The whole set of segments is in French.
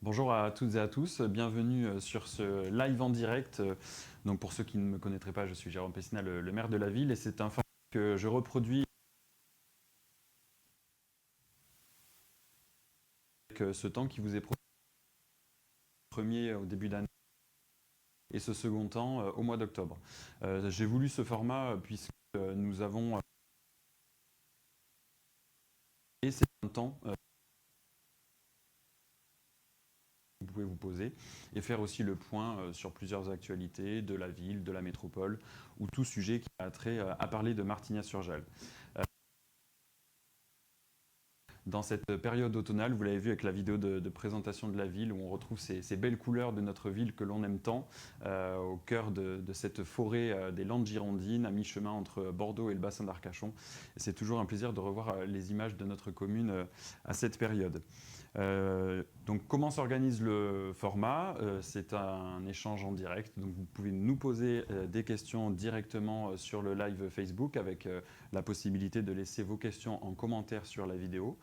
Bonjour à toutes et à tous, bienvenue sur ce live en direct. Donc pour ceux qui ne me connaîtraient pas, je suis Jérôme Pessina, le maire de la ville, et c'est un format que je reproduis avec ce temps qui vous est premier au début d'année et ce second temps au mois d'octobre. J'ai voulu ce format puisque nous avons et c'est un temps vous pouvez vous poser et faire aussi le point sur plusieurs actualités de la ville, de la métropole ou tout sujet qui a trait à parler de Martignas-sur-Jalles. Dans cette période automnale, vous l'avez vu avec la vidéo de présentation de la ville où on retrouve ces belles couleurs de notre ville que l'on aime tant au cœur de cette forêt des Landes girondines à mi-chemin entre Bordeaux et le bassin d'Arcachon. C'est toujours un plaisir de revoir les images de notre commune à cette période. Donc comment s'organise le format? C'est un échange en direct, donc vous pouvez nous poser des questions directement sur le live Facebook avec la possibilité de laisser vos questions en commentaire sur la vidéo.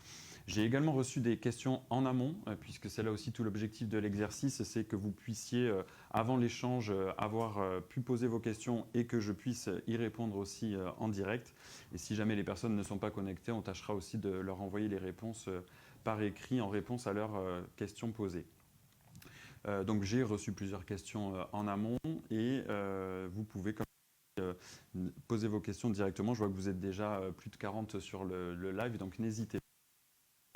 J'ai également reçu des questions en amont, puisque c'est là aussi tout l'objectif de l'exercice, c'est que vous puissiez, avant l'échange, avoir pu poser vos questions et que je puisse y répondre aussi en direct. Et si jamais les personnes ne sont pas connectées, on tâchera aussi de leur envoyer les réponses par écrit en réponse à leurs questions posées. Donc j'ai reçu plusieurs questions en amont et vous pouvez poser vos questions directement. Je vois que vous êtes déjà plus de 40 sur le live, donc n'hésitez pas.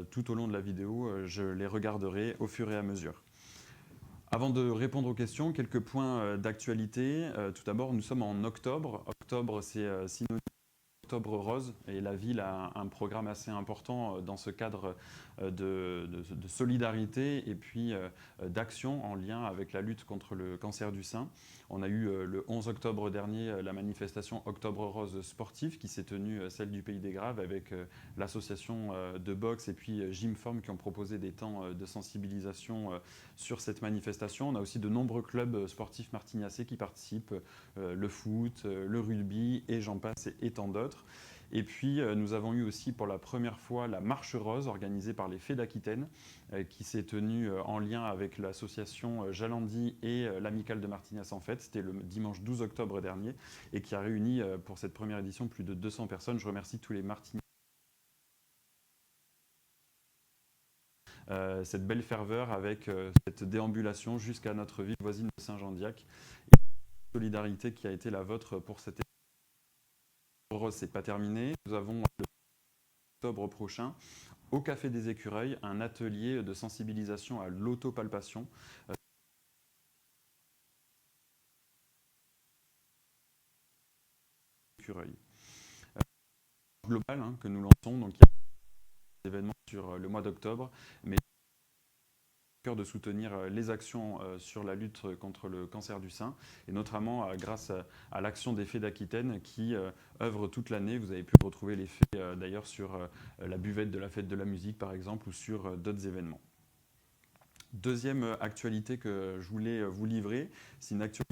Tout au long de la vidéo, je les regarderai au fur et à mesure. Avant de répondre aux questions, quelques points d'actualité. Tout d'abord, nous sommes en octobre. Octobre, c'est synonyme d'Octobre Rose et la ville a un programme assez important dans ce cadre de solidarité et puis d'action en lien avec la lutte contre le cancer du sein. On a eu le 11 octobre dernier la manifestation Octobre Rose sportive qui s'est tenue, celle du Pays des Graves, avec l'association de boxe et puis Gymform qui ont proposé des temps de sensibilisation sur cette manifestation. On a aussi de nombreux clubs sportifs martignacais qui participent, le foot, le rugby et j'en passe et tant d'autres. Et puis, nous avons eu aussi pour la première fois la Marche Rose organisée par les Fées d'Aquitaine qui s'est tenue en lien avec l'association Jalandi et l'Amicale de Martignas en Fête. C'était le dimanche 12 octobre dernier et qui a réuni pour cette première édition plus de 200 personnes. Je remercie tous les Martignais cette belle ferveur avec cette déambulation jusqu'à notre ville voisine de Saint-Jean-d'Iac. Et la solidarité qui a été la vôtre pour cette épreuve, c'est pas terminé. Nous avons le octobre prochain au Café des Écureuils un atelier de sensibilisation à l'autopalpation. Écureuil. Global que nous lançons, donc il y a des événements sur le mois d'octobre, mais cœur de soutenir les actions sur la lutte contre le cancer du sein, et notamment grâce à l'action des Fées d'Aquitaine qui œuvre toute l'année. Vous avez pu retrouver les Fées d'ailleurs sur la buvette de la fête de la musique par exemple, ou sur d'autres événements. Deuxième actualité que je voulais vous livrer, c'est une actualité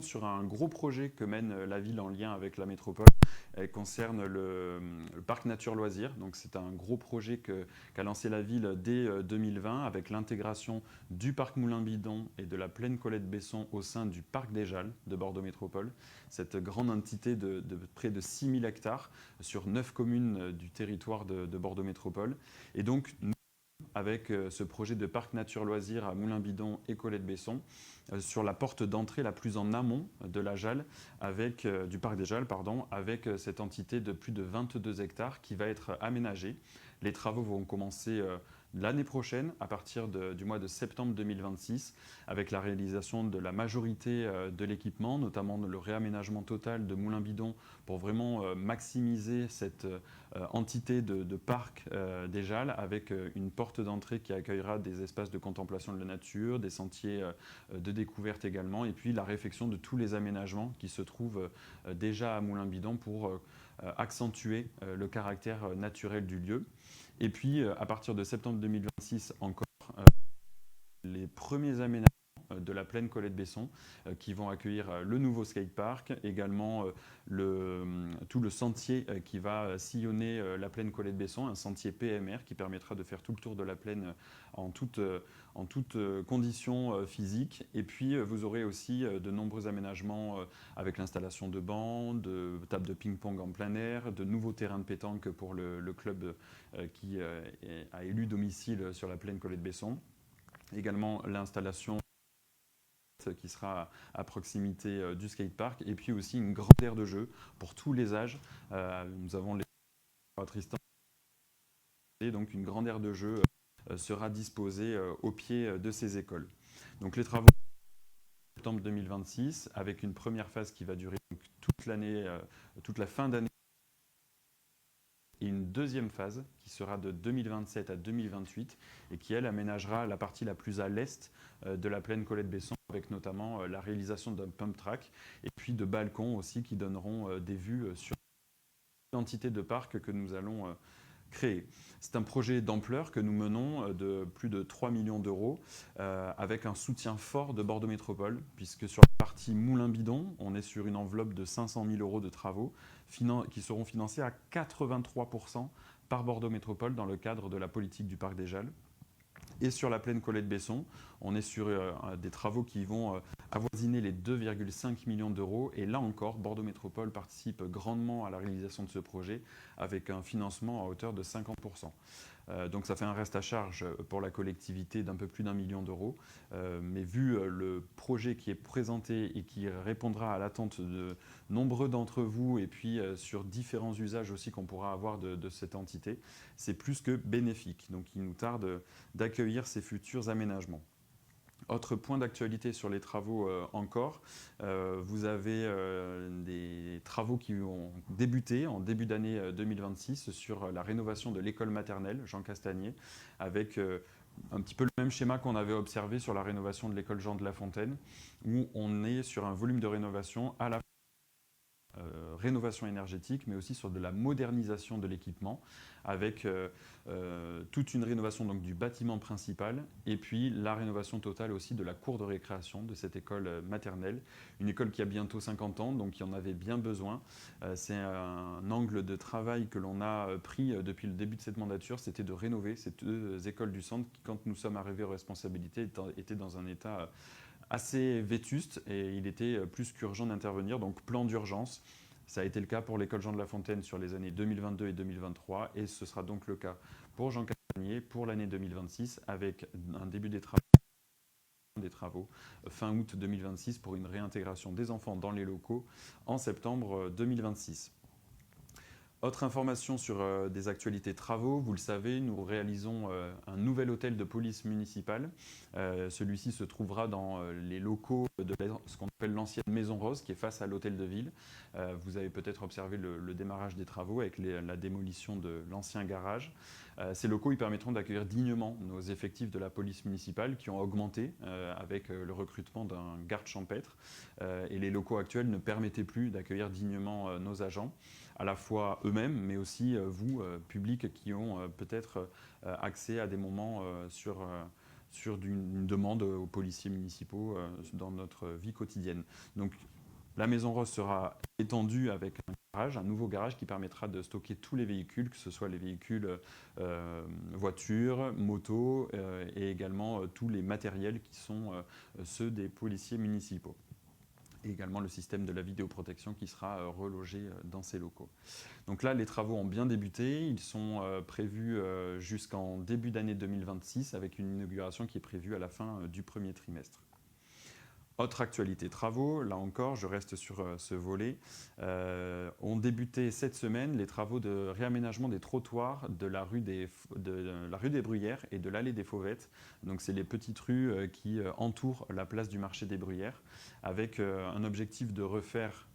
sur un gros projet que mène la ville en lien avec la métropole. Elle concerne le parc nature loisirs. Donc c'est un gros projet qu'a lancé la ville dès 2020 avec l'intégration du parc Moulin-Bidon et de la plaine Colette-Besson au sein du parc des Jalles de Bordeaux Métropole. Cette grande entité de près de 6000 hectares sur 9 communes du territoire de Bordeaux Métropole. Et donc avec ce projet de parc nature loisirs à Moulin-Bidon et Colette-Besson, sur la porte d'entrée la plus en amont de la Jalle, du parc des Jalles, avec cette entité de plus de 22 hectares qui va être aménagée. Les travaux vont commencer l'année prochaine, à partir du mois de septembre 2026, avec la réalisation de la majorité de l'équipement, notamment le réaménagement total de Moulin-Bidon pour vraiment maximiser cette entité de parc des Jalles, avec une porte d'entrée qui accueillera des espaces de contemplation de la nature, des sentiers de découverte également, et puis la réfection de tous les aménagements qui se trouvent déjà à Moulin-Bidon pour accentuer le caractère naturel du lieu. Et puis, à partir de septembre 2026 encore, les premiers aménagements de la plaine Colette-Besson qui vont accueillir le nouveau skatepark, également tout le sentier qui va sillonner la plaine Colette-Besson, un sentier PMR qui permettra de faire tout le tour de la plaine en toutes conditions physiques. Et puis vous aurez aussi de nombreux aménagements avec l'installation de bancs, de tables de ping-pong en plein air, de nouveaux terrains de pétanque pour le club qui a élu domicile sur la plaine Colette-Besson. Également l'installation qui sera à proximité du skatepark, et puis aussi une grande aire de jeu pour tous les âges. Nous avons les Tristan, et donc une grande aire de jeu sera disposée au pied de ces écoles. Donc les travaux en septembre 2026, avec une première phase qui va durer toute l'année, toute la fin d'année, et une deuxième phase qui sera de 2027 à 2028 et qui, elle, aménagera la partie la plus à l'est de la plaine Colette-Besson, avec notamment la réalisation d'un pump track et puis de balcons aussi qui donneront des vues sur l'entité de parc que nous allons créer. C'est un projet d'ampleur que nous menons de plus de 3 millions d'euros avec un soutien fort de Bordeaux Métropole, puisque sur la partie Moulin-Bidon, on est sur une enveloppe de 500 000 euros de travaux qui seront financés à 83% par Bordeaux Métropole dans le cadre de la politique du parc des Jalles. Et sur la plaine Colette-Besson, on est sur des travaux qui vont avoisiner les 2,5 millions d'euros. Et là encore, Bordeaux Métropole participe grandement à la réalisation de ce projet avec un financement à hauteur de 50%. Donc ça fait un reste à charge pour la collectivité d'un peu plus d'1 million d'euros. Mais vu le projet qui est présenté et qui répondra à l'attente de nombreux d'entre vous, et puis sur différents usages aussi qu'on pourra avoir de cette entité, c'est plus que bénéfique. Donc il nous tarde d'accueillir ces futurs aménagements. Autre point d'actualité sur les travaux encore, vous avez des travaux qui ont débuté en début d'année 2026 sur la rénovation de l'école maternelle Jean Castagnier, avec un petit peu le même schéma qu'on avait observé sur la rénovation de l'école Jean de La Fontaine, où on est sur un volume de rénovation à la rénovation énergétique, mais aussi sur de la modernisation de l'équipement, avec toute une rénovation donc, du bâtiment principal, et puis la rénovation totale aussi de la cour de récréation de cette école maternelle. Une école qui a bientôt 50 ans, donc qui en avait bien besoin. C'est un angle de travail que l'on a pris depuis le début de cette mandature, c'était de rénover ces deux écoles du centre qui, quand nous sommes arrivés aux responsabilités, étaient dans un état assez vétuste, et il était plus qu'urgent d'intervenir, donc plan d'urgence Ça a été le cas pour l'école Jean de La Fontaine sur les années 2022 et 2023, et ce sera donc le cas pour Jean Castagnier pour l'année 2026, avec un début des travaux fin août 2026 pour une réintégration des enfants dans les locaux en septembre 2026. Autre information sur des actualités travaux, vous le savez, nous réalisons un nouvel hôtel de police municipale. Celui-ci se trouvera dans les locaux de ce qu'on appelle l'ancienne Maison Rose, qui est face à l'hôtel de ville. Vous avez peut-être observé le démarrage des travaux avec la démolition de l'ancien garage. Ces locaux ils permettront d'accueillir dignement nos effectifs de la police municipale qui ont augmenté avec le recrutement d'un garde champêtre. Et les locaux actuels ne permettaient plus d'accueillir dignement nos agents, à la fois eux-mêmes, mais aussi vous, public, qui ont peut-être accès à des moments sur une demande aux policiers municipaux dans notre vie quotidienne. Donc la Maison Rose sera étendue avec un nouveau garage qui permettra de stocker tous les véhicules, que ce soit les véhicules voitures, motos et également tous les matériels qui sont ceux des policiers municipaux. Et également le système de la vidéoprotection qui sera relogé dans ces locaux. Donc là, les travaux ont bien débuté. Ils sont prévus jusqu'en début d'année 2026 avec une inauguration qui est prévue à la fin du premier trimestre. Autre actualité travaux, là encore, je reste sur ce volet. Ont débuté cette semaine les travaux de réaménagement des trottoirs de la rue des Bruyères et de l'allée des Fauvettes. Donc, c'est les petites rues qui entourent la place du marché des Bruyères, avec un objectif de refaire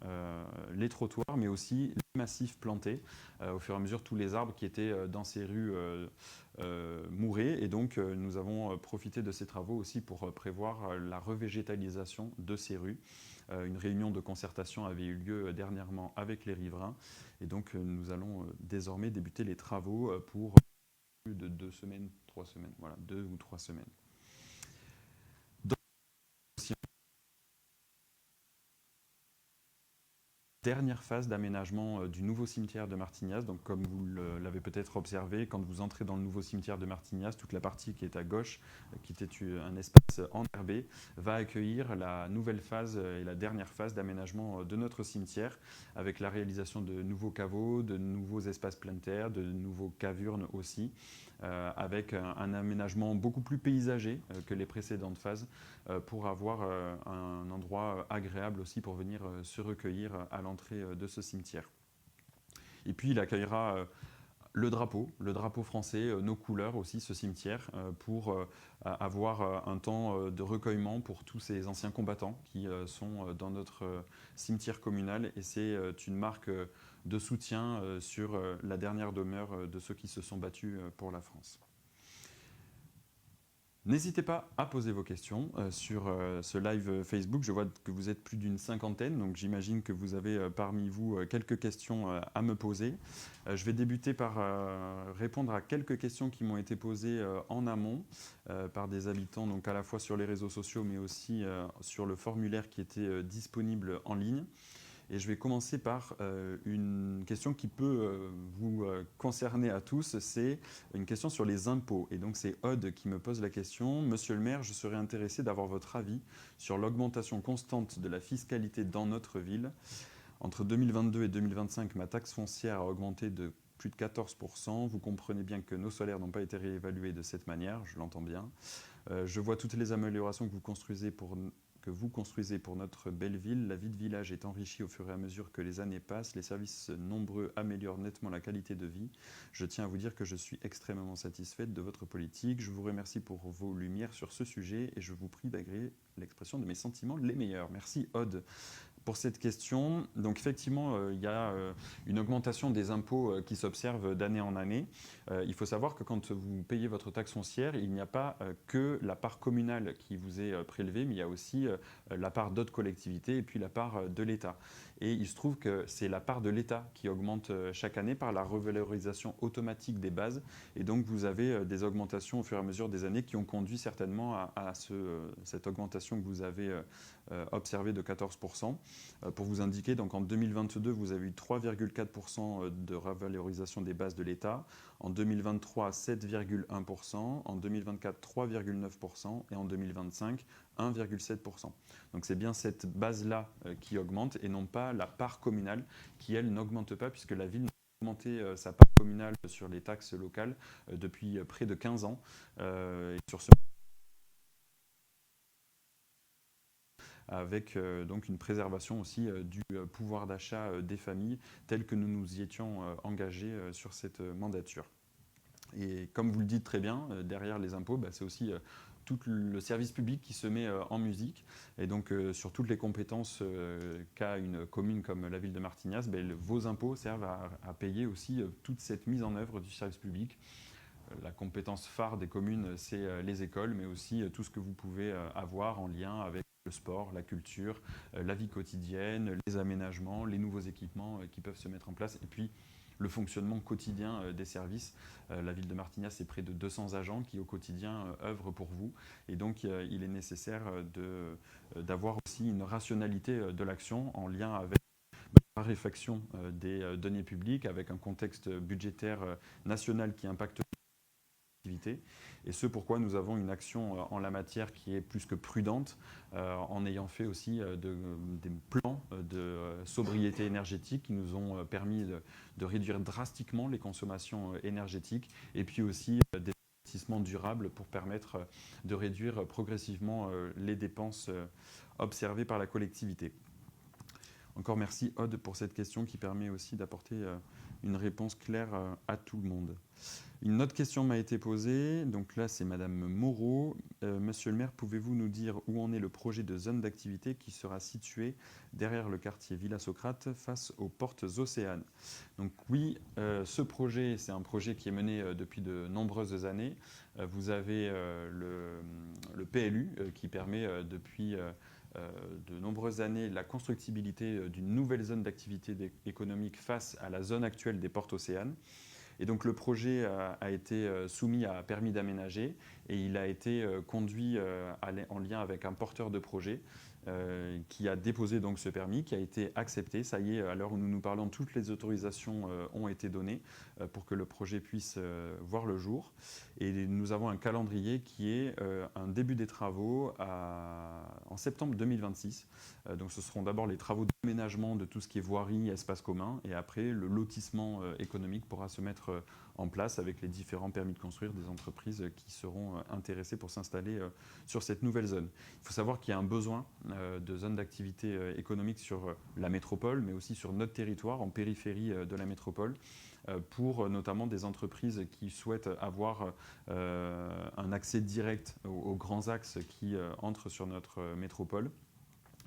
les trottoirs, mais aussi les massifs plantés. Au fur et à mesure, tous les arbres qui étaient dans ces rues mouraient. Et donc, nous avons profité de ces travaux aussi pour prévoir la revégétalisation de ces rues. Une réunion de concertation avait eu lieu dernièrement avec les riverains. Et donc, nous allons désormais débuter les travaux pour plus de 2 semaines, 3 semaines. Voilà, 2 ou 3 semaines. Dernière phase d'aménagement du nouveau cimetière de Martignas. Donc, comme vous l'avez peut-être observé, quand vous entrez dans le nouveau cimetière de Martignas, toute la partie qui est à gauche, qui était un espace enherbé, va accueillir la nouvelle phase et la dernière phase d'aménagement de notre cimetière, avec la réalisation de nouveaux caveaux, de nouveaux espaces plein de terre, de nouveaux cavurnes aussi, avec un aménagement beaucoup plus paysager que les précédentes phases, pour avoir un endroit agréable aussi pour venir se recueillir à l'entrée de ce cimetière. Et puis il accueillera le drapeau français, nos couleurs aussi, ce cimetière, pour avoir un temps de recueillement pour tous ces anciens combattants qui sont dans notre cimetière communal. Et c'est une marque de soutien sur la dernière demeure de ceux qui se sont battus pour la France. N'hésitez pas à poser vos questions sur ce live Facebook. Je vois que vous êtes plus d'une cinquantaine, donc j'imagine que vous avez parmi vous quelques questions à me poser. Je vais débuter par répondre à quelques questions qui m'ont été posées en amont par des habitants, donc à la fois sur les réseaux sociaux, mais aussi sur le formulaire qui était disponible en ligne. Et je vais commencer par une question qui peut vous concerner à tous, c'est une question sur les impôts. Et donc c'est Aude qui me pose la question. Monsieur le maire, je serais intéressé d'avoir votre avis sur l'augmentation constante de la fiscalité dans notre ville. Entre 2022 et 2025, ma taxe foncière a augmenté de plus de 14%. Vous comprenez bien que nos salaires n'ont pas été réévalués de cette manière, je l'entends bien. Je vois toutes les améliorations que vous construisez pour notre belle ville. La vie de village est enrichie au fur et à mesure que les années passent. Les services nombreux améliorent nettement la qualité de vie. Je tiens à vous dire que je suis extrêmement satisfaite de votre politique. Je vous remercie pour vos lumières sur ce sujet et je vous prie d'agréer l'expression de mes sentiments les meilleurs. Merci Aude pour cette question. Donc effectivement, il y a une augmentation des impôts qui s'observe d'année en année. Il faut savoir que quand vous payez votre taxe foncière, il n'y a pas que la part communale qui vous est prélevée, mais il y a aussi la part d'autres collectivités et puis la part de l'État. Et il se trouve que c'est la part de l'État qui augmente chaque année par la revalorisation automatique des bases. Et donc vous avez des augmentations au fur et à mesure des années qui ont conduit certainement à cette augmentation que vous avez observée de 14%. Pour vous indiquer, donc en 2022, vous avez eu 3,4% de revalorisation des bases de l'État, en 2023, 7,1%, en 2024, 3,9% et en 2025, 1,7%. Donc c'est bien cette base-là qui augmente et non pas la part communale qui, elle, n'augmente pas puisque la ville n'a pas augmenté sa part communale sur les taxes locales depuis près de 15 ans. Et sur ce avec donc une préservation aussi du pouvoir d'achat des familles tel que nous nous y étions engagés sur cette mandature. Et comme vous le dites très bien, derrière les impôts, c'est aussi tout le service public qui se met en musique. Et donc, sur toutes les compétences qu'a une commune comme la ville de Martignas, vos impôts servent à payer aussi toute cette mise en œuvre du service public. La compétence phare des communes, c'est les écoles, mais aussi tout ce que vous pouvez avoir en lien avec le sport, la culture, la vie quotidienne, les aménagements, les nouveaux équipements qui peuvent se mettre en place. Et puis, le fonctionnement quotidien des services. La ville de Martignas, c'est près de 200 agents qui, au quotidien, œuvrent pour vous. Et donc, il est nécessaire d'avoir aussi une rationalité de l'action en lien avec la raréfaction des deniers publics, avec un contexte budgétaire national qui impacte l'activité. Et ce pourquoi nous avons une action en la matière qui est plus que prudente, en ayant fait aussi des plans de sobriété énergétique qui nous ont permis de réduire drastiquement les consommations énergétiques et puis aussi des investissements durables pour permettre de réduire progressivement les dépenses observées par la collectivité. Encore merci Aude pour cette question qui permet aussi d'apporter une réponse claire à tout le monde. Une autre question m'a été posée, donc là c'est Madame Moreau. Monsieur le maire, pouvez-vous nous dire où en est le projet de zone d'activité qui sera situé derrière le quartier Villa Socrate face aux portes Océanes? Donc oui, ce projet, c'est un projet qui est mené depuis de nombreuses années. Vous avez le PLU qui permet depuis de nombreuses années la constructibilité d'une nouvelle zone d'activité économique face à la zone actuelle des portes Océanes. Et donc le projet a été soumis à permis d'aménager et il a été conduit en lien avec un porteur de projet qui a déposé donc ce permis, qui a été accepté. Ça y est, à l'heure où nous nous parlons, toutes les autorisations ont été données pour que le projet puisse voir le jour. Et nous avons un calendrier qui est un début des travaux en septembre 2026. Donc ce seront d'abord les travaux d'aménagement de tout ce qui est voirie, espace commun, et après le lotissement économique pourra se mettre en place avec les différents permis de construire des entreprises qui seront intéressées pour s'installer sur cette nouvelle zone. Il faut savoir qu'il y a un besoin de zones d'activité économique sur la métropole, mais aussi sur notre territoire, en périphérie de la métropole, pour notamment des entreprises qui souhaitent avoir un accès direct aux grands axes qui entrent sur notre métropole,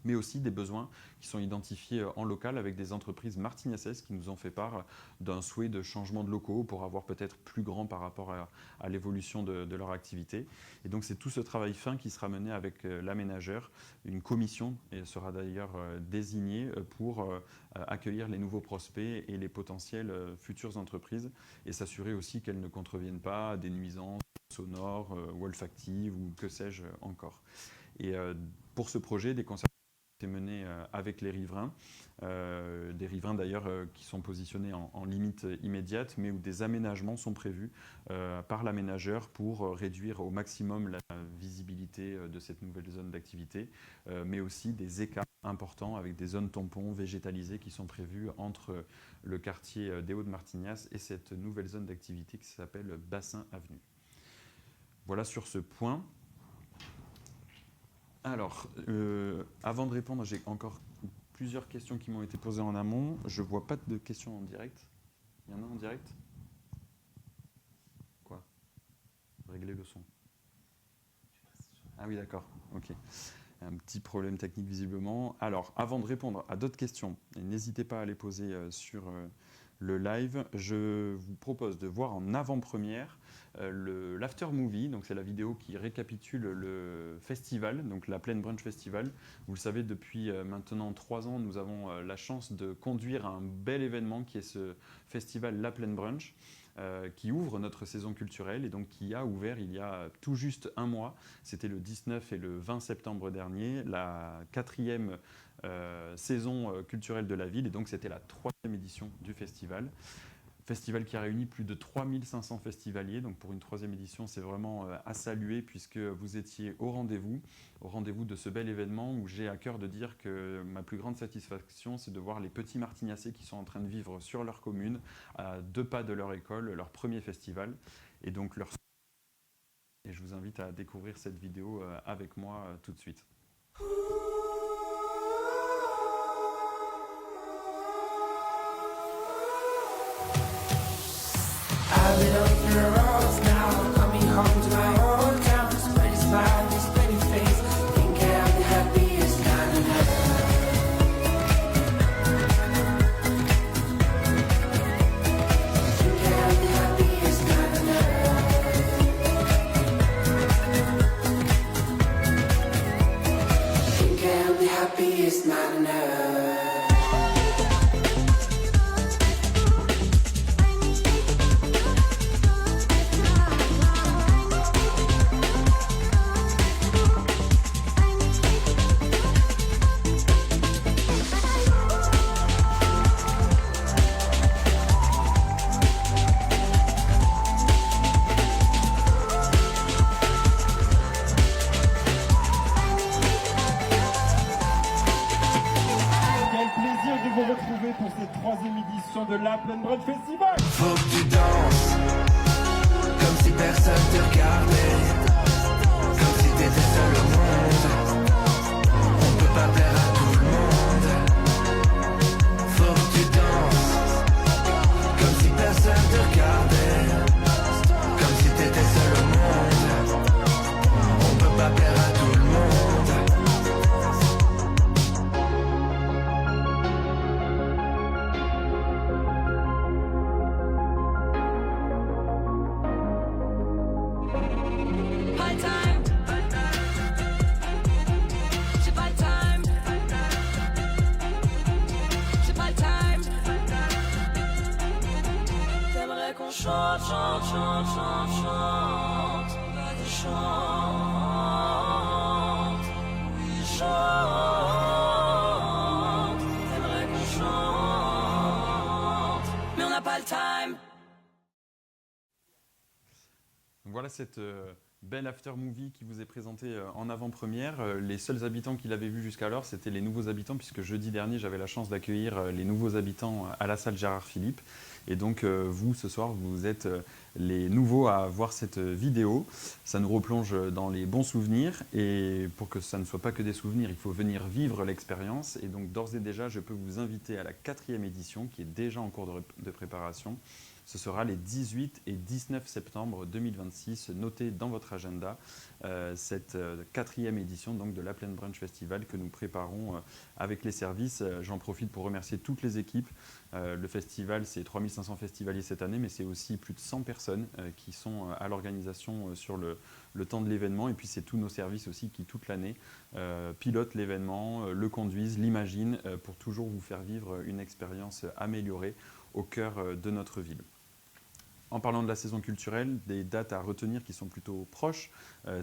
mais aussi des besoins qui sont identifiés en local avec des entreprises martignasaises qui nous ont fait part d'un souhait de changement de locaux pour avoir peut-être plus grand par rapport à l'évolution de leur activité. Et donc c'est tout ce travail fin qui sera mené avec l'aménageur. Une commission sera d'ailleurs désignée pour accueillir les nouveaux prospects et les potentielles futures entreprises et s'assurer aussi qu'elles ne contreviennent pas à des nuisances sonores ou olfactives ou que sais-je encore. Et pour ce projet, des concertations menées avec les riverains, des riverains d'ailleurs qui sont positionnés en limite immédiate, mais où des aménagements sont prévus par l'aménageur pour réduire au maximum la visibilité de cette nouvelle zone d'activité, mais aussi des écarts importants avec des zones tampons végétalisées qui sont prévues entre le quartier des Hauts-de-Martignas et cette nouvelle zone d'activité qui s'appelle Bassin Avenue. Voilà sur ce point. Alors, avant de répondre, j'ai encore plusieurs questions qui m'ont été posées en amont. Je ne vois pas de questions en direct. Il y en a en direct? Quoi? Régler le son. Ah oui, d'accord. Ok. Un petit problème technique visiblement. Alors, avant de répondre à d'autres questions, n'hésitez pas à les poser sur le live. Je vous propose de voir en avant-première l'after movie, donc c'est la vidéo qui récapitule le festival, donc la Plaine Brunch Festival. Vous le savez, depuis maintenant 3 ans, nous avons la chance de conduire un bel événement qui est ce festival La Plaine Brunch. qui ouvre notre saison culturelle et donc qui a ouvert il y a tout juste un mois. C'était le 19 et le 20 septembre dernier, la 4e saison culturelle de la ville et donc c'était la 3e édition du festival. Festival qui a réuni plus de 3500 festivaliers, donc pour une 3e édition, c'est vraiment à saluer puisque vous étiez au rendez-vous de ce bel événement où j'ai à cœur de dire que ma plus grande satisfaction, c'est de voir les petits Martignassais qui sont en train de vivre sur leur commune, à 2 pas de leur école, leur premier festival, et donc et je vous invite à découvrir cette vidéo avec moi tout de suite. I've been on the roads now, coming home to my old town. This pretty smile, this pretty face, think I'm the happiest man on earth. Think I'm the happiest man on earth. Think I'm the happiest man on earth. Pour cette 3e édition de l'Aplen Brunch Festival. Faut que tu danses, comme si personne te regardait, comme si t'étais seul au monde. On peut pas plaire à tout le monde. Faut que tu danses, comme si personne te regardait, comme si t'étais seul au monde. On peut pas plaire à tout le monde. Chante, chante, chante, chante, chante, vas-y chante, oui chante, j'aimerais qu'on chante, mais on n'a pas le time. Voilà cette belle after-movie qui vous est présentée en avant-première. Les seuls habitants qui l'avaient vu jusqu'alors, c'était les nouveaux habitants, puisque jeudi dernier, j'avais la chance d'accueillir les nouveaux habitants à la salle Gérard Philippe. Et donc, vous, ce soir, vous êtes les nouveaux à voir cette vidéo. Ça nous replonge dans les bons souvenirs. Et pour que ça ne soit pas que des souvenirs, il faut venir vivre l'expérience. Et donc, d'ores et déjà, je peux vous inviter à la 4e édition, qui est déjà en cours de préparation. Ce sera les 18 et 19 septembre 2026. Notez dans votre agenda cette 4e édition donc, de l'Aplen Brunch Festival que nous préparons avec les services. J'en profite pour remercier toutes les équipes. Le festival, c'est 3500 festivaliers cette année, mais c'est aussi plus de 100 personnes qui sont à l'organisation sur le temps de l'événement. Et puis, c'est tous nos services aussi qui, toute l'année, pilotent l'événement, le conduisent, l'imaginent pour toujours vous faire vivre une expérience améliorée au cœur de notre ville. En parlant de la saison culturelle, des dates à retenir qui sont plutôt proches,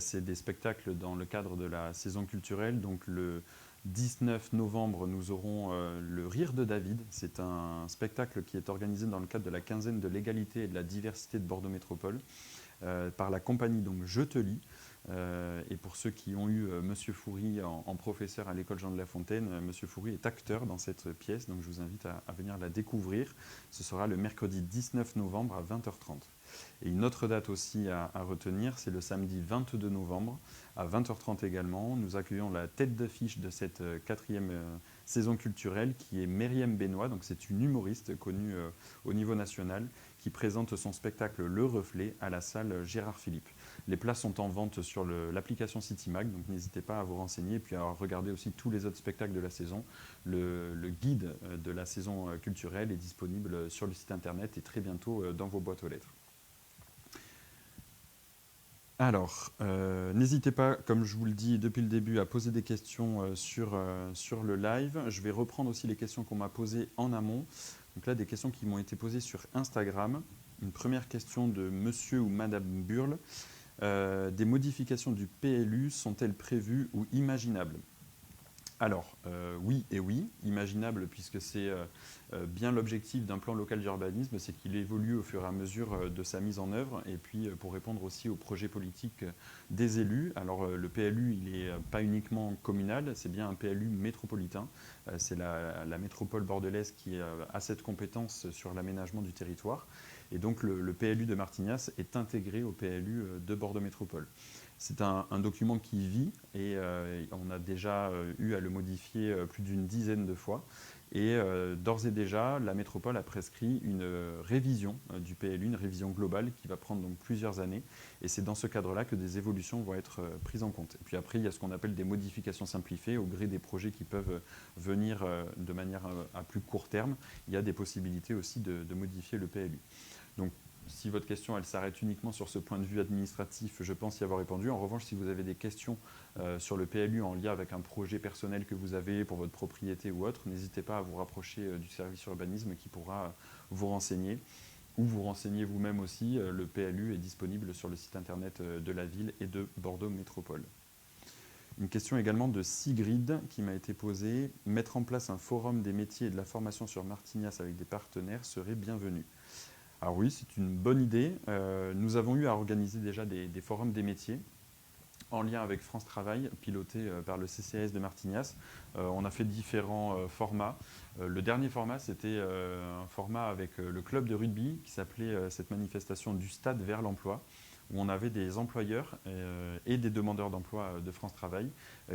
c'est des spectacles dans le cadre de la saison culturelle. Donc le 19 novembre, nous aurons le Rire de David. C'est un spectacle qui est organisé dans le cadre de la quinzaine de l'égalité et de la diversité de Bordeaux Métropole par la compagnie donc Je te lis. Et pour ceux qui ont eu Monsieur Foury en professeur à l'école Jean de La Fontaine, Monsieur Foury est acteur dans cette pièce, donc je vous invite à venir la découvrir. Ce sera le mercredi 19 novembre à 20h30. Et une autre date aussi à retenir, c'est le samedi 22 novembre à 20h30 également. Nous accueillons la tête d'affiche de cette 4e saison culturelle qui est Myriam Benoît, donc c'est une humoriste connue au niveau national qui présente son spectacle Le Reflet à la salle Gérard Philippe. Les places sont en vente sur l'application CityMag, donc n'hésitez pas à vous renseigner et puis à regarder aussi tous les autres spectacles de la saison. Le guide de la saison culturelle est disponible sur le site internet et très bientôt dans vos boîtes aux lettres. Alors, n'hésitez pas, comme je vous le dis depuis le début, à poser des questions sur le live. Je vais reprendre aussi les questions qu'on m'a posées en amont. Donc là, des questions qui m'ont été posées sur Instagram. Une première question de monsieur ou madame Burle. Des modifications du PLU sont-elles prévues ou imaginables? Alors, oui et oui, imaginable puisque c'est bien l'objectif d'un plan local d'urbanisme, c'est qu'il évolue au fur et à mesure de sa mise en œuvre et puis pour répondre aussi aux projets politiques des élus. Alors le PLU, il n'est pas uniquement communal, c'est bien un PLU métropolitain. C'est la métropole bordelaise qui a cette compétence sur l'aménagement du territoire. Et donc le PLU de Martignas est intégré au PLU de Bordeaux Métropole. C'est un document qui vit et on a déjà eu à le modifier plus d'une dizaine de fois. Et d'ores et déjà, la métropole a prescrit une révision du PLU, une révision globale qui va prendre donc plusieurs années. Et c'est dans ce cadre-là que des évolutions vont être prises en compte. Et puis après, il y a ce qu'on appelle des modifications simplifiées au gré des projets qui peuvent venir de manière à plus court terme. Il y a des possibilités aussi de modifier le PLU. Donc, si votre question elle s'arrête uniquement sur ce point de vue administratif, je pense y avoir répondu. En revanche, si vous avez des questions sur le PLU en lien avec un projet personnel que vous avez pour votre propriété ou autre, n'hésitez pas à vous rapprocher du service urbanisme qui pourra vous renseigner ou vous renseigner vous-même aussi. Le PLU est disponible sur le site internet de la ville et de Bordeaux Métropole. Une question également de Sigrid qui m'a été posée. Mettre en place un forum des métiers et de la formation sur Martignas avec des partenaires serait bienvenu. Alors oui, c'est une bonne idée. Nous avons eu à organiser déjà des forums des métiers en lien avec France Travail, piloté par le CCAS de Martignas. On a fait différents formats. Le dernier format, c'était un format avec le club de rugby qui s'appelait cette manifestation du stade vers l'emploi, où on avait des employeurs et des demandeurs d'emploi de France Travail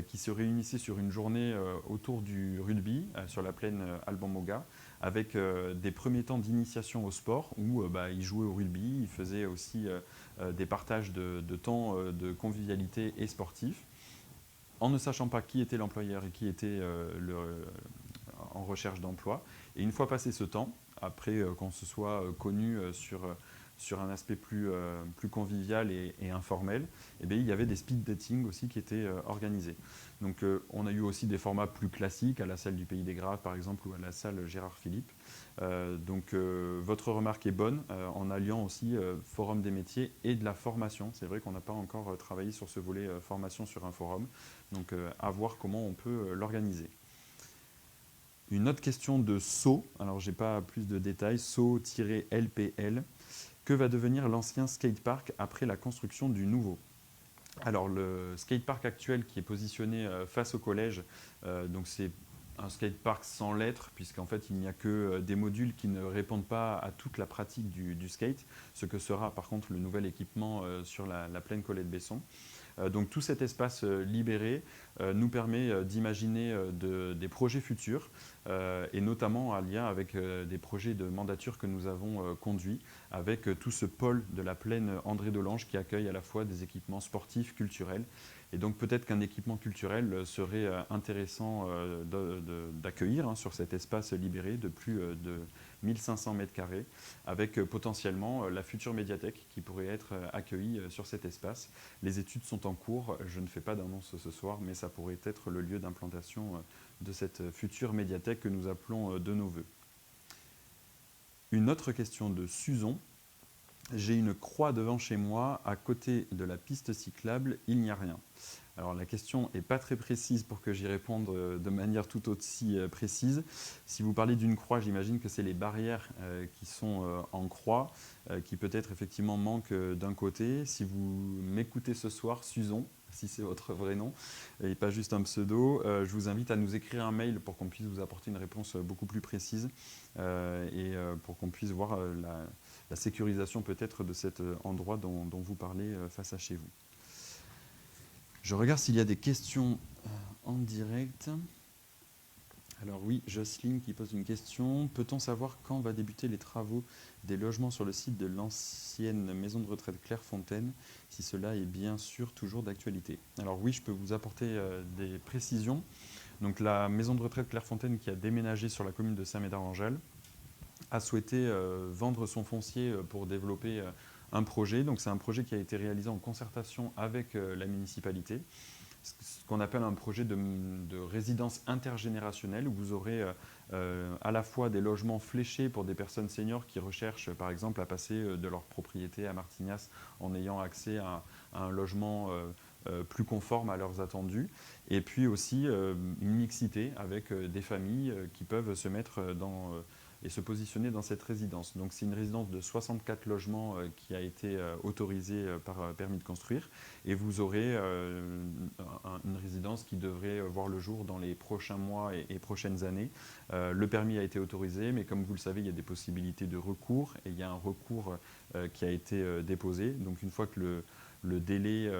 qui se réunissaient sur une journée autour du rugby sur la plaine Alban-Moga, avec des premiers temps d'initiation au sport où ils jouaient au rugby, ils faisaient aussi des partages de temps de convivialité et sportif, en ne sachant pas qui était l'employeur et qui était en recherche d'emploi. Et une fois passé ce temps, après qu'on se soit connu sur un aspect plus convivial et informel, eh bien, il y avait des speed dating aussi qui étaient organisés. Donc on a eu aussi des formats plus classiques, à la salle du Pays des Graves par exemple, ou à la salle Gérard Philippe. Donc votre remarque est bonne, en alliant aussi forum des métiers et de la formation. C'est vrai qu'on n'a pas encore travaillé sur ce volet formation sur un forum, donc à voir comment on peut l'organiser. Une autre question de So, alors j'ai pas plus de détails, So-LPL. Que va devenir l'ancien skatepark après la construction du nouveau? Alors le skatepark actuel qui est positionné face au collège, donc c'est un skatepark sans lettres, puisqu'en fait il n'y a que des modules qui ne répondent pas à toute la pratique du skate, ce que sera par contre le nouvel équipement sur la plaine Colette-Besson. Donc tout cet espace libéré nous permet d'imaginer des projets futurs et notamment en lien avec des projets de mandature que nous avons conduits avec tout ce pôle de la plaine André Dolange qui accueille à la fois des équipements sportifs, culturels. Et donc peut-être qu'un équipement culturel serait intéressant d'accueillir sur cet espace libéré de plus de 1500 m², avec potentiellement la future médiathèque qui pourrait être accueillie sur cet espace. Les études sont en cours, je ne fais pas d'annonce ce soir, mais ça pourrait être le lieu d'implantation de cette future médiathèque que nous appelons de nos voeux. Une autre question de Suzon. J'ai une croix devant chez moi, à côté de la piste cyclable, il n'y a rien. Alors la question n'est pas très précise pour que j'y réponde de manière tout aussi précise. Si vous parlez d'une croix, j'imagine que c'est les barrières qui sont en croix, qui peut-être effectivement manquent d'un côté. Si vous m'écoutez ce soir, Suzon, si c'est votre vrai nom, et pas juste un pseudo, je vous invite à nous écrire un mail pour qu'on puisse vous apporter une réponse beaucoup plus précise et pour qu'on puisse voir la sécurisation peut-être de cet endroit dont vous parlez face à chez vous. Je regarde s'il y a des questions en direct. Alors oui, Jocelyne qui pose une question. Peut-on savoir quand va débuter les travaux des logements sur le site de l'ancienne maison de retraite Clairefontaine, si cela est bien sûr toujours d'actualité? Alors oui, je peux vous apporter des précisions. Donc la maison de retraite Clairefontaine qui a déménagé sur la commune de Saint-Médard-en-Jalles a souhaité vendre son foncier pour développer un projet. Donc c'est un projet qui a été réalisé en concertation avec la municipalité. ce qu'on appelle un projet de résidence intergénérationnelle où vous aurez à la fois des logements fléchés pour des personnes seniors qui recherchent par exemple à passer de leur propriété à Martignas en ayant accès à un logement plus conforme à leurs attendus, et puis aussi une mixité avec des familles qui peuvent se mettre et se positionner dans cette résidence. Donc c'est une résidence de 64 logements qui a été autorisée par permis de construire, et vous aurez une résidence qui devrait voir le jour dans les prochains mois et prochaines années. Le permis a été autorisé, mais comme vous le savez, il y a des possibilités de recours, et il y a un recours qui a été déposé. Donc une fois que le délai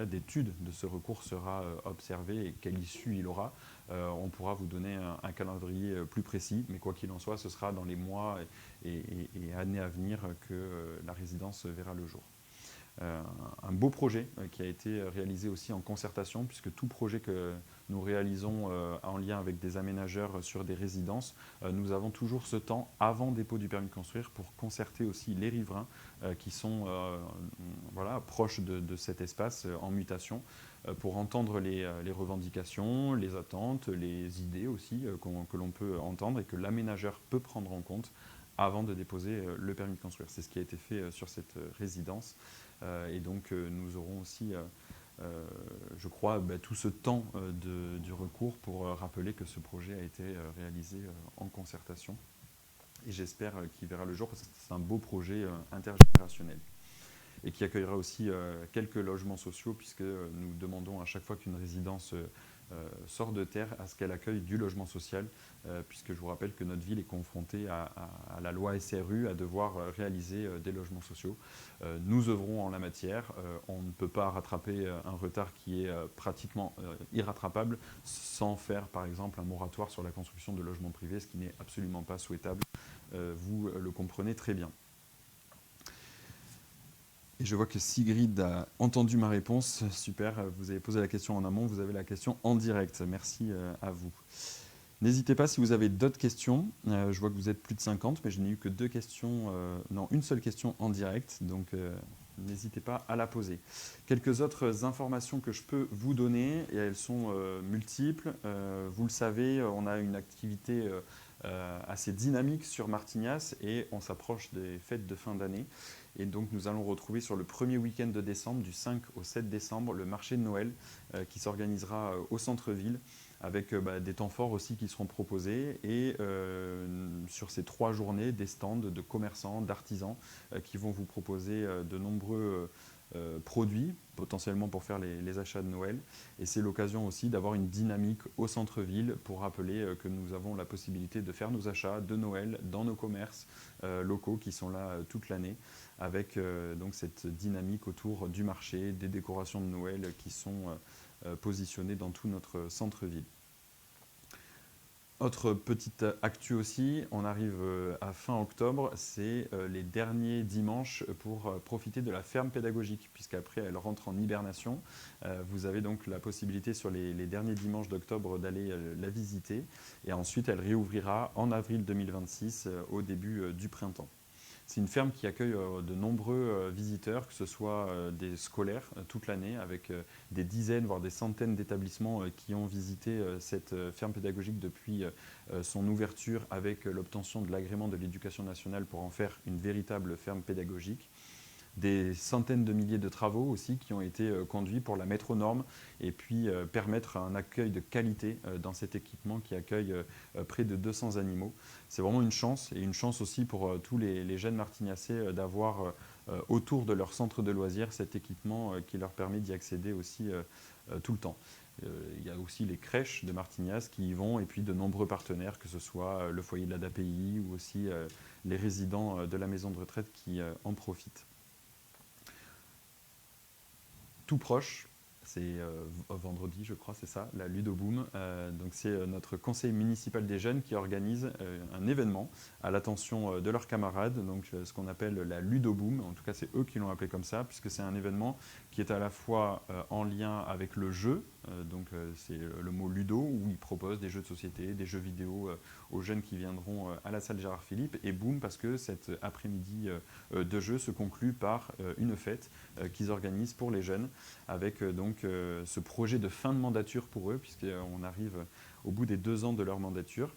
d'étude de ce recours sera observé et quelle issue il aura, on pourra vous donner un calendrier plus précis, mais quoi qu'il en soit, ce sera dans les mois et années à venir que la résidence verra le jour. Un beau projet qui a été réalisé aussi en concertation, puisque tout projet que nous réalisons en lien avec des aménageurs sur des résidences, nous avons toujours ce temps avant dépôt du permis de construire pour concerter aussi les riverains qui sont proches de cet espace en mutation, pour entendre les revendications, les attentes, les idées aussi que l'on peut entendre et que l'aménageur peut prendre en compte avant de déposer le permis de construire. C'est ce qui a été fait sur cette résidence. Et donc nous aurons aussi, je crois, tout ce temps du recours pour rappeler que ce projet a été réalisé en concertation. Et j'espère qu'il verra le jour parce que c'est un beau projet intergénérationnel. Et qui accueillera aussi quelques logements sociaux, puisque nous demandons à chaque fois qu'une résidence sort de terre à ce qu'elle accueille du logement social, puisque je vous rappelle que notre ville est confrontée à la loi SRU, à devoir réaliser des logements sociaux. Nous œuvrons en la matière. On ne peut pas rattraper un retard qui est pratiquement irrattrapable sans faire, par exemple, un moratoire sur la construction de logements privés, ce qui n'est absolument pas souhaitable. Vous le comprenez très bien. Et je vois que Sigrid a entendu ma réponse. Super, vous avez posé la question en amont, vous avez la question en direct. Merci à vous. N'hésitez pas si vous avez d'autres questions. Je vois que vous êtes plus de 50, mais je n'ai eu que une seule question en direct. Donc n'hésitez pas à la poser. Quelques autres informations que je peux vous donner, et elles sont multiples. Vous le savez, on a une activité assez dynamique sur Martignas et on s'approche des fêtes de fin d'année. Et donc nous allons retrouver sur le premier week-end de décembre, du 5 au 7 décembre, le marché de Noël qui s'organisera au centre-ville, avec des temps forts aussi qui seront proposés, et sur ces 3 journées, des stands de commerçants, d'artisans qui vont vous proposer de nombreux produits, potentiellement pour faire les achats de Noël. Et c'est l'occasion aussi d'avoir une dynamique au centre-ville pour rappeler que nous avons la possibilité de faire nos achats de Noël dans nos commerces locaux qui sont là toute l'année, avec donc cette dynamique autour du marché, des décorations de Noël qui sont positionnées dans tout notre centre-ville. Autre petite actu aussi, on arrive à fin octobre, c'est les derniers dimanches pour profiter de la ferme pédagogique, puisqu'après elle rentre en hibernation. Vous avez donc la possibilité sur les derniers dimanches d'octobre d'aller la visiter, et ensuite elle réouvrira en avril 2026 au début du printemps. C'est une ferme qui accueille de nombreux visiteurs, que ce soit des scolaires toute l'année, avec des dizaines, voire des centaines d'établissements qui ont visité cette ferme pédagogique depuis son ouverture, avec l'obtention de l'agrément de l'Éducation nationale pour en faire une véritable ferme pédagogique. Des centaines de milliers de travaux aussi qui ont été conduits pour la mettre aux normes et puis permettre un accueil de qualité dans cet équipement qui accueille près de 200 animaux. C'est vraiment une chance, et une chance aussi pour tous les jeunes martignacais d'avoir autour de leur centre de loisirs cet équipement qui leur permet d'y accéder aussi tout le temps. Il y a aussi les crèches de Martignas qui y vont, et puis de nombreux partenaires, que ce soit le foyer de l'ADAPI ou aussi les résidents de la maison de retraite qui en profitent. Tout proche, c'est vendredi, je crois, c'est ça, la Ludoboom. Donc c'est notre conseil municipal des jeunes qui organise un événement à l'attention de leurs camarades, donc ce qu'on appelle la Ludoboom. En tout cas, c'est eux qui l'ont appelé comme ça, puisque c'est un événement qui est à la fois en lien avec le jeu, C'est le mot ludo, où ils proposent des jeux de société, des jeux vidéo aux jeunes qui viendront à la salle Gérard Philippe. Et boum, parce que cet après-midi de jeu se conclut par une fête qu'ils organisent pour les jeunes, avec ce projet de fin de mandature pour eux, puisqu'on arrive au bout des 2 ans de leur mandature.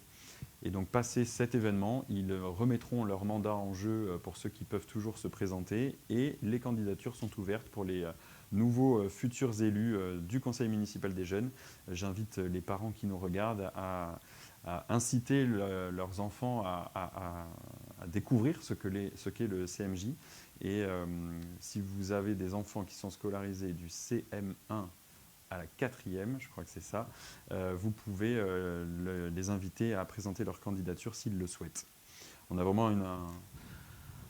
Et donc, passé cet événement, ils remettront leur mandat en jeu pour ceux qui peuvent toujours se présenter, et les candidatures sont ouvertes pour les nouveaux futurs élus du Conseil municipal des jeunes. J'invite les parents qui nous regardent à inciter leurs enfants à découvrir ce qu'est le CMJ. Et si vous avez des enfants qui sont scolarisés du CM1 à la 4e, je crois que c'est ça, vous pouvez les inviter à présenter leur candidature s'ils le souhaitent. On a vraiment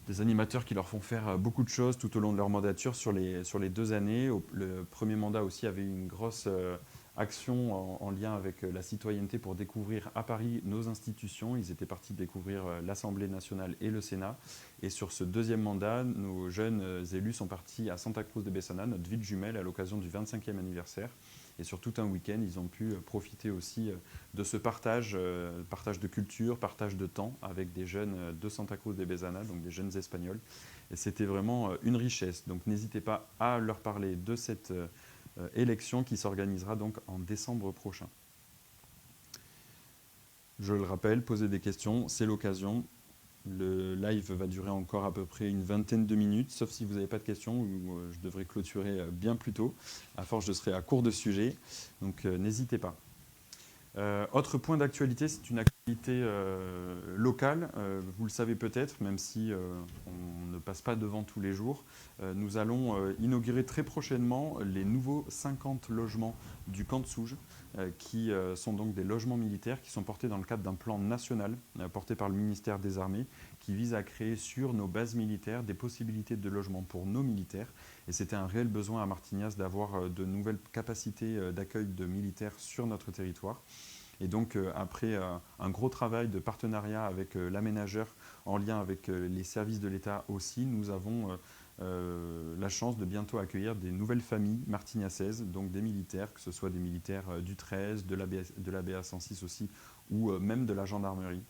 des animateurs qui leur font faire beaucoup de choses tout au long de leur mandature sur les 2 années. Le premier mandat aussi avait une grosse action en lien avec la citoyenneté pour découvrir à Paris nos institutions. Ils étaient partis découvrir l'Assemblée nationale et le Sénat. Et sur ce 2e mandat, nos jeunes élus sont partis à Santa Cruz de Bessana, notre ville jumelle, à l'occasion du 25e anniversaire. Et sur tout un week-end, ils ont pu profiter aussi de ce partage de culture, partage de temps avec des jeunes de Santa Cruz de Bessana, donc des jeunes espagnols. Et c'était vraiment une richesse. Donc n'hésitez pas à leur parler de cette élection qui s'organisera donc en décembre prochain. Je le rappelle, posez des questions, c'est l'occasion. Le live va durer encore à peu près une vingtaine de minutes, sauf si vous n'avez pas de questions, ou je devrais clôturer bien plus tôt. À force, je serai à court de sujets, donc n'hésitez pas. Autre point d'actualité, c'est une actualité locale. Vous le savez peut-être, même si on ne passe pas devant tous les jours. Nous allons inaugurer très prochainement les nouveaux 50 logements du camp de Souges, qui sont donc des logements militaires qui sont portés dans le cadre d'un plan national porté par le ministère des Armées, qui vise à créer sur nos bases militaires des possibilités de logement pour nos militaires. Et c'était un réel besoin à Martignas d'avoir de nouvelles capacités d'accueil de militaires sur notre territoire. Et donc, après un gros travail de partenariat avec l'aménageur, en lien avec les services de l'État aussi, nous avons la chance de bientôt accueillir des nouvelles familles martignacaises, donc des militaires, que ce soit des militaires du 13, de la BA 106 aussi, ou même de la gendarmerie,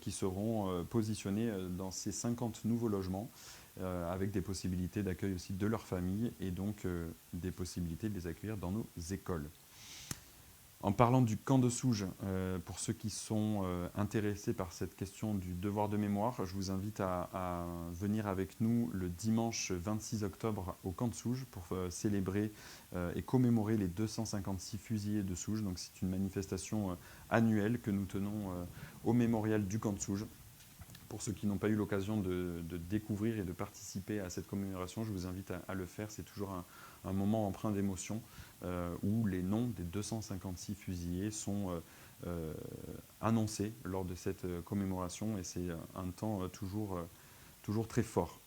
qui seront positionnés dans ces 50 nouveaux logements, avec des possibilités d'accueil aussi de leurs familles, et donc des possibilités de les accueillir dans nos écoles. En parlant du camp de Souges, pour ceux qui sont intéressés par cette question du devoir de mémoire, je vous invite à venir avec nous le dimanche 26 octobre au camp de Souges pour célébrer et commémorer les 256 fusillés de Souges. Donc c'est une manifestation annuelle que nous tenons au mémorial du camp de Souges. Pour ceux qui n'ont pas eu l'occasion de découvrir et de participer à cette commémoration, je vous invite à le faire. C'est toujours un moment empreint d'émotion, où les noms des 256 fusillés sont annoncés lors de cette commémoration, et c'est un temps toujours très fort.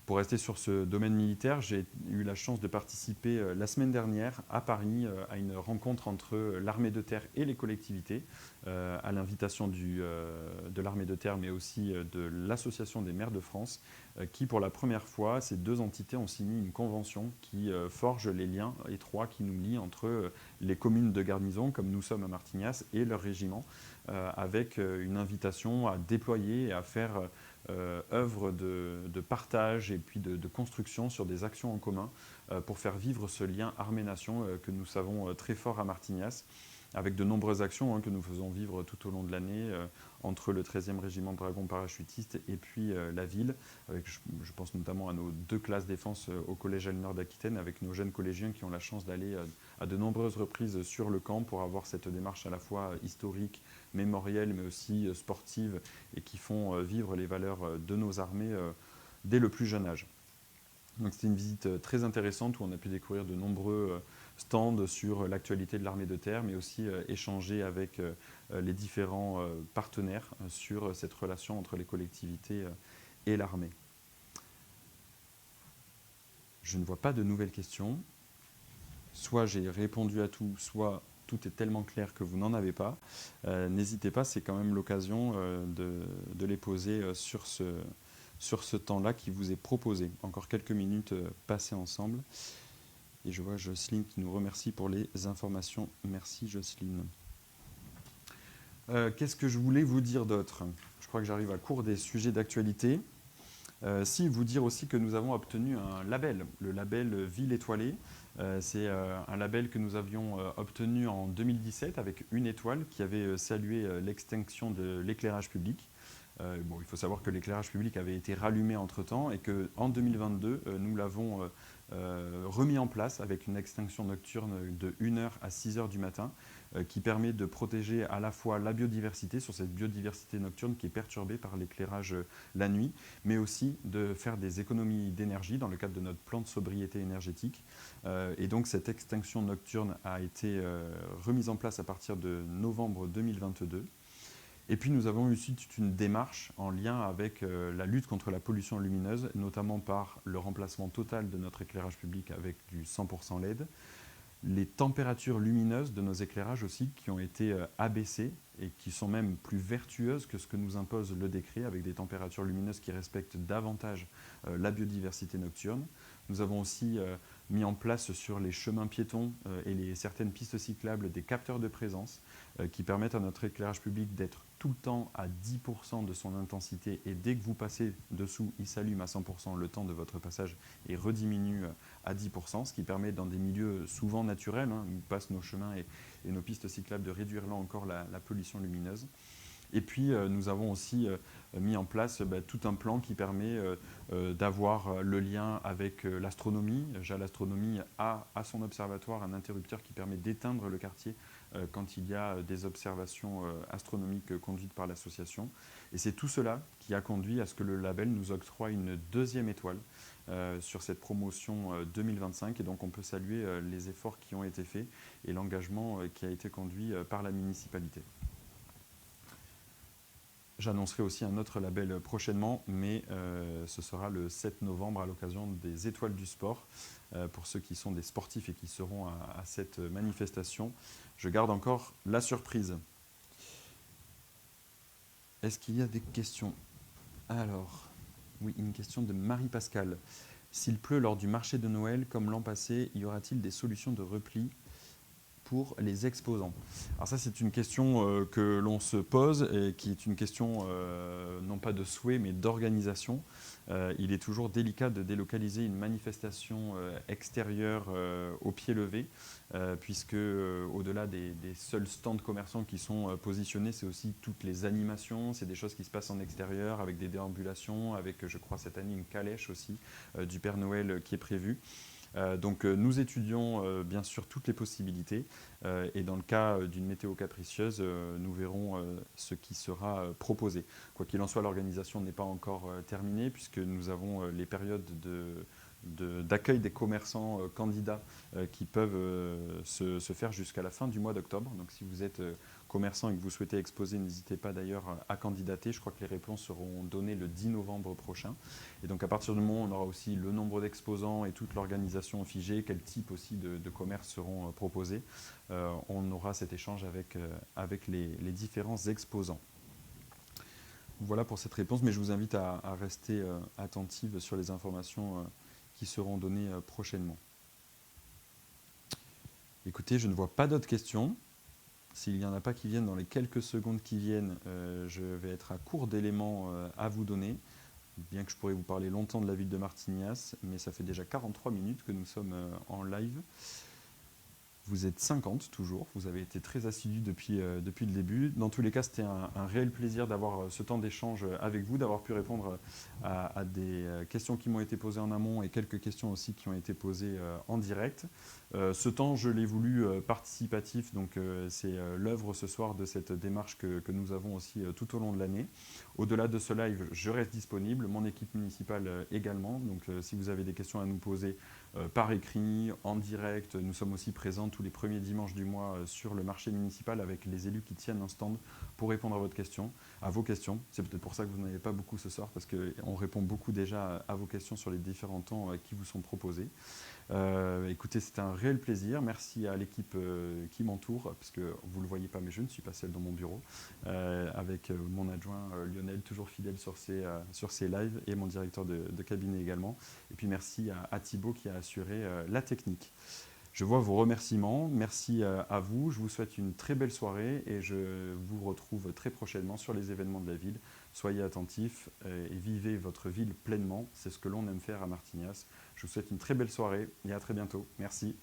Pour rester sur ce domaine militaire, j'ai eu la chance de participer la semaine dernière à Paris à une rencontre entre l'armée de terre et les collectivités, à l'invitation de l'armée de terre, mais aussi de l'Association des maires de France, qui pour la première fois, ces 2 entités ont signé une convention qui forge les liens étroits qui nous lient entre les communes de garnison, comme nous sommes à Martignas, et leur régiment, avec une invitation à déployer et à faire œuvre de partage et puis de construction sur des actions en commun pour faire vivre ce lien armée-nation que nous savons très fort à Martignas, avec de nombreuses actions que nous faisons vivre tout au long de l'année entre le 13e régiment de dragons parachutistes et puis la ville. Je pense notamment à nos 2 classes défense au collège Nord d'Aquitaine, avec nos jeunes collégiens qui ont la chance d'aller à de nombreuses reprises sur le camp pour avoir cette démarche à la fois historique, mémorielle, mais aussi sportive, et qui font vivre les valeurs de nos armées dès le plus jeune âge. Donc c'était une visite très intéressante où on a pu découvrir de nombreux stands sur l'actualité de l'armée de terre, mais aussi échanger avec les différents partenaires sur cette relation entre les collectivités et l'armée. Je ne vois pas de nouvelles questions. Soit j'ai répondu à tout, soit tout est tellement clair que vous n'en avez pas. N'hésitez pas, c'est quand même l'occasion de les poser sur ce temps-là qui vous est proposé. Encore quelques minutes passées ensemble. Et je vois Jocelyne qui nous remercie pour les informations. Merci Jocelyne. Qu'est-ce que je voulais vous dire d'autre? Je crois que j'arrive à court des sujets d'actualité. Si, vous dire aussi que nous avons obtenu un label, le label Ville étoilée. C'est un label que nous avions obtenu en 2017 avec une étoile qui avait salué l'extinction de l'éclairage public. Bon, il faut savoir que l'éclairage public avait été rallumé entre-temps et qu'en 2022, nous l'avons remis en place avec une extinction nocturne de 1h à 6h du matin qui permet de protéger à la fois la biodiversité, sur cette biodiversité nocturne qui est perturbée par l'éclairage la nuit, mais aussi de faire des économies d'énergie dans le cadre de notre plan de sobriété énergétique. Et donc cette extinction nocturne a été remise en place à partir de novembre 2022. Et puis nous avons aussi toute une démarche en lien avec la lutte contre la pollution lumineuse, notamment par le remplacement total de notre éclairage public avec du 100% LED, les températures lumineuses de nos éclairages aussi qui ont été abaissées et qui sont même plus vertueuses que ce que nous impose le décret, avec des températures lumineuses qui respectent davantage la biodiversité nocturne. Nous avons aussi mis en place sur les chemins piétons et certaines pistes cyclables des capteurs de présence qui permettent à notre éclairage public d'être tout le temps à 10% de son intensité et dès que vous passez dessous, il s'allume à 100% le temps de votre passage et rediminue à 10%, ce qui permet dans des milieux souvent naturels, où passent nos chemins et nos pistes cyclables, de réduire là encore la pollution lumineuse. Et puis, nous avons aussi mis en place tout un plan qui permet d'avoir le lien avec l'astronomie. JAL Astronomie a à son observatoire un interrupteur qui permet d'éteindre le quartier quand il y a des observations astronomiques conduites par l'association. Et c'est tout cela qui a conduit à ce que le label nous octroie une deuxième étoile sur cette promotion 2025. Et donc, on peut saluer les efforts qui ont été faits et l'engagement qui a été conduit par la municipalité. J'annoncerai aussi un autre label prochainement, mais ce sera le 7 novembre à l'occasion des Étoiles du Sport. Pour ceux qui sont des sportifs et qui seront à cette manifestation, je garde encore la surprise. Est-ce qu'il y a des questions? Alors, oui, une question de Marie-Pascale. S'il pleut lors du marché de Noël, comme l'an passé, y aura-t-il des solutions de repli pour les exposants? Alors ça, c'est une question que l'on se pose et qui est une question non pas de souhait mais d'organisation. Il est toujours délicat de délocaliser une manifestation extérieure au pied levé puisque au-delà des seuls stands commerçants qui sont positionnés, c'est aussi toutes les animations, c'est des choses qui se passent en extérieur avec des déambulations, avec je crois cette année une calèche aussi du Père Noël qui est prévue. Donc nous étudions bien sûr toutes les possibilités et dans le cas d'une météo capricieuse, nous verrons ce qui sera proposé. Quoi qu'il en soit, l'organisation n'est pas encore terminée puisque nous avons les périodes d'accueil des commerçants candidats qui peuvent se faire jusqu'à la fin du mois d'octobre. Donc si vous êtes commerçant et que vous souhaitez exposer, n'hésitez pas d'ailleurs à candidater. Je crois que les réponses seront données le 10 novembre prochain. Et donc à partir du moment où on aura aussi le nombre d'exposants et toute l'organisation figée, quel type aussi de commerces seront proposés, on aura cet échange avec les différents exposants. Voilà pour cette réponse, mais je vous invite à rester attentive sur les informations qui seront données prochainement. Écoutez, je ne vois pas d'autres questions. S'il n'y en a pas qui viennent dans les quelques secondes qui viennent, je vais être à court d'éléments à vous donner, bien que je pourrais vous parler longtemps de la ville de Martignas, mais ça fait déjà 43 minutes que nous sommes en live. Vous êtes 50 toujours, vous avez été très assidus depuis le début. Dans tous les cas, c'était un réel plaisir d'avoir ce temps d'échange avec vous, d'avoir pu répondre à des questions qui m'ont été posées en amont et quelques questions aussi qui ont été posées en direct. Ce temps, je l'ai voulu participatif, donc c'est l'œuvre ce soir de cette démarche que nous avons aussi tout au long de l'année. Au-delà de ce live, je reste disponible, mon équipe municipale également, donc si vous avez des questions à nous poser par écrit, en direct, nous sommes aussi présents tous les premiers dimanches du mois sur le marché municipal avec les élus qui tiennent un stand pour répondre à vos questions. C'est peut-être pour ça que vous n'en avez pas beaucoup ce soir, parce qu'on répond beaucoup déjà à vos questions sur les différents temps qui vous sont proposés. Écoutez, c'était un réel plaisir. Merci à l'équipe qui m'entoure, parce que vous ne le voyez pas, mais je ne suis pas seul dans mon bureau, avec mon adjoint Lionel, toujours fidèle sur ses lives, et mon directeur de cabinet également. Et puis merci à Thibaut qui a assuré la technique. Je vois vos remerciements. Merci à vous. Je vous souhaite une très belle soirée et je vous retrouve très prochainement sur les événements de la ville. Soyez attentifs et vivez votre ville pleinement. C'est ce que l'on aime faire à Martignas. Je vous souhaite une très belle soirée et à très bientôt. Merci.